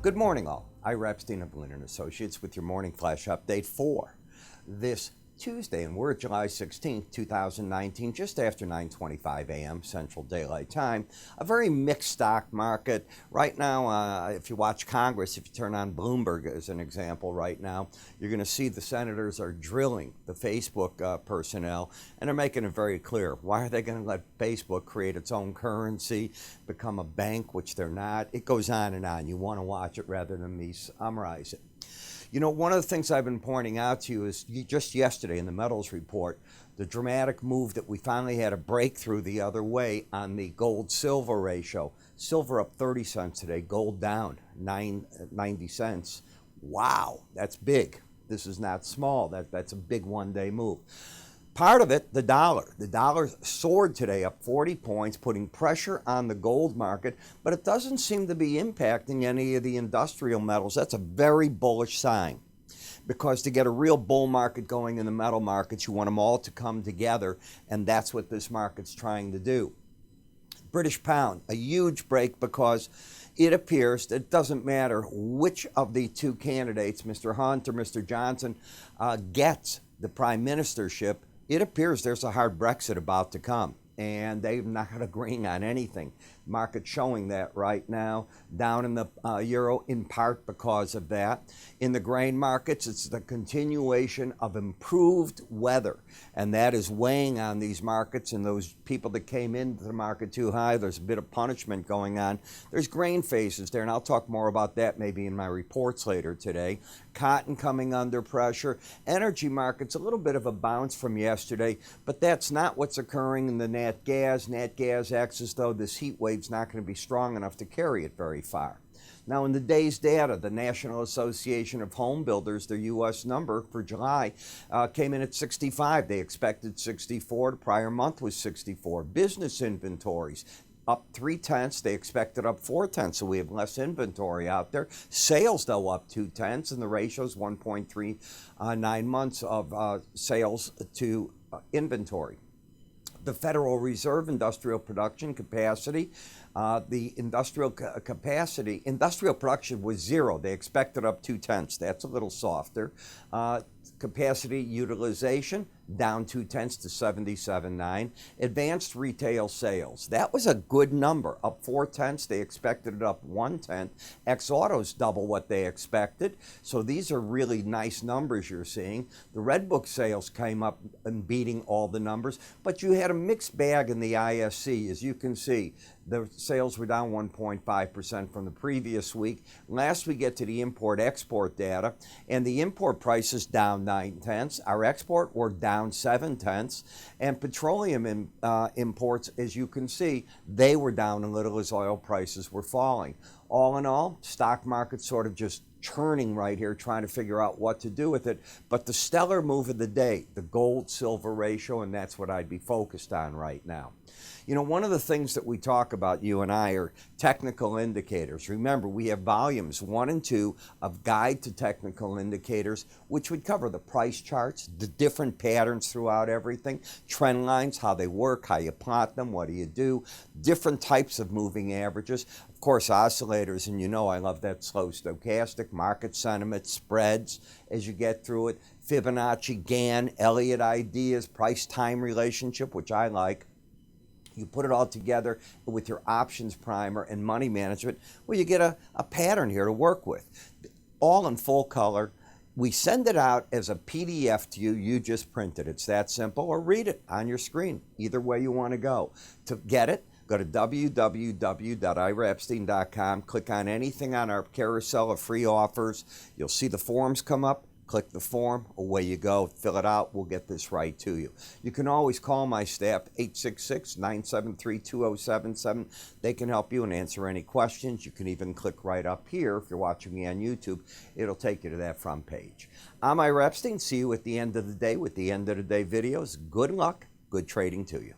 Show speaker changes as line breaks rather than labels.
Good morning, all. Ira Epstein of Linn Associates with your morning flash update for this Tuesday, and we're at July 16th, 2019, just after 9:25 a.m. Central Daylight Time. A very mixed stock market. Right now, if you watch Congress, if you turn on Bloomberg as an example right now, you're going to see the senators are drilling the Facebook personnel, and they're making it very clear. Why are they going to let Facebook create its own currency, become a bank, which they're not? It goes on and on. You want to watch it rather than me summarize it. You know, one of the things I've been pointing out to you is just yesterday in the metals report, the dramatic move that we finally had a breakthrough the other way on the gold-silver ratio. Silver up 30 cents today, gold down 90 cents. Wow, that's big. This is not small. That's a big one-day move. Part of it, the dollar. The dollar soared today up 40 points, putting pressure on the gold market, but it doesn't seem to be impacting any of the industrial metals. That's a very bullish sign, because to get a real bull market going in the metal markets, you want them all to come together, and that's what this market's trying to do. British pound, a huge break, because it appears that it doesn't matter which of the two candidates, Mr. Hunt or Mr. Johnson, gets the prime ministership. It appears there's a hard Brexit about to come, and they're not agreeing on anything. Market showing that right now, down in the euro, in part because of that. In the grain markets, it's the continuation of improved weather, and that is weighing on these markets, and those people that came into the market too high, there's a bit of punishment going on. There's grain phases there, and I'll talk more about that maybe in my reports later today. Cotton coming under pressure. Energy markets, a little bit of a bounce from yesterday, but that's not what's occurring in the nat gas. Nat gas acts as though this heat wave's not going to be strong enough to carry it very far. Now, in the day's data, the National Association of Home Builders, their U.S. number for July, came in at 65. They expected 64. The prior month was 64. Business inventories up 0.3. They expected up 0.4, so we have less inventory out there. Sales, though, up 0.2, and the ratio is 1.39 months of sales to inventory. The Federal Reserve industrial production capacity, the industrial production was 0. They expected up 0.2. That's a little softer. Capacity utilization down 0.2 to 77.9. Advanced retail sales, that was a good number, up 0.4. They expected it up 0.1. Ex-autos double what they expected. So these are really nice numbers you're seeing. The Red Book sales came up and beating all the numbers, but you had a mixed bag in the ISC. As you can see, the sales were down 1.5% from the previous week. Last we get to the import-export data, and the import prices down 0.9. Our export were down 0.7. And petroleum imports, as you can see, they were down a little as oil prices were falling. All in all, stock market sort of just churning right here, trying to figure out what to do with it. But the stellar move of the day, the gold-silver ratio, and that's what I'd be focused on right now. You know, one of the things that we talk about, you and I, are technical indicators. Remember, we have volumes 1 and 2 of Guide to Technical Indicators, which would cover the price charts, the different patterns throughout everything, trend lines, how they work, how you plot them, what do you do, different types of moving averages. Of course, oscillators, and you know I love that slow stochastic, market sentiment, spreads as you get through it, Fibonacci, Gann, Elliott ideas, price-time relationship, which I like. You put it all together with your options primer and money management, well, you get a pattern here to work with. All in full color. We send it out as a PDF to you. You just print it. It's that simple, or read it on your screen. Either way you want to go. To get it, go to www.iraepstein.com. Click on anything on our carousel of free offers. You'll see the forms come up. Click the form, away you go, fill it out, we'll get this right to you. You can always call my staff, 866-973-2077. They can help you and answer any questions. You can even click right up here if you're watching me on YouTube. It'll take you to that front page. I'm Ira Epstein. See you at the end of the day with the end of the day videos. Good luck, good trading to you.